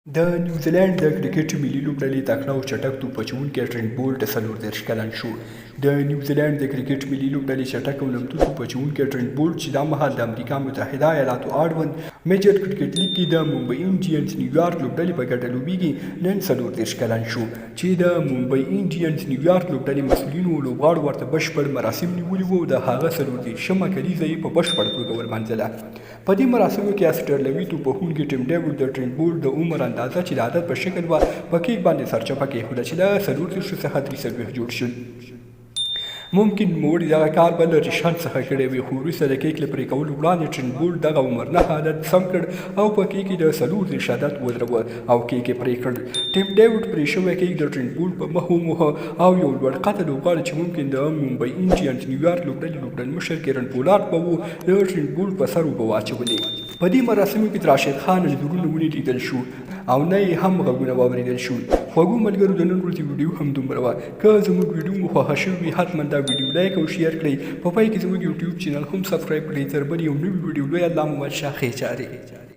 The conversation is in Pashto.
د نیوزیلند د کرکټ ملي لوبډلې تکړه او چټک توپ اچوونکی ټرینټ بولټ 34 کلن شو. د نیوزیلند د کرکټ ملي لوبډلې چټک او نامتو توپ اچوونکی ټرینټ بولټ چې دا مهال د امریکا متحده ایالاتو اړوند میجر کرکټ لیګ کې د ممبئی انډینز نیویارک لوبډلې په ګټه لوبیږي. نن 34 کلن شو چې د ممبئی انډینز نیویارک لوبډلې مسؤلینو لوبغاړو ورته بشپړ مراسم نیولي وو. د هغه 34مه کلیزه یې په بشپړ توګه ولمانځله. په دې مراسمو کې اسټرلوي توپوهونکي ټیم ډیوډ د ټرینټ بولټ د عمر اندازه چې د عادت په شکل وه په کیک باندې سرچپه کېښوده چې له 34 څخه 43 جوړ شول. ممکن نوموړي دغه کار به له ریشان څخه کړی وي، خو وروسته د کیک له پرې کولو وړاندې ټرینټ بولټ دغه عمر نه عادت سم کړ او په کیک یې د 34 عدد ودروه او کیک یې پرې کړ. ټیم ډیوډ پرې شوی کیک د ټرینټ بولټ په مخ وموښه او یو لوړ قده لوبغاړی چې ممکن د ممبئی انډینز نیویارک لوبډلې لوبډلمشر کیرن پولارډ به و د ټرینټ بولټ په سر اوبه واچولې. په دې مراسمو کې د راشد خان انځورونه ولیدل شو او نه یې هم غږونه واورېدل شول. خوږو ملګرو، د نن ورځې ویډیو هم دومره وه. که زموږ ویډیو مو خوښه شوې وي حتما دا ویډیو لایک او شیر کړئ. په پای کې زموږ یوټیوب چینل هم سبسکرایب کړئ. تر بل یو نوي ویډیو لوی الله مو ورشه. ښې چارې.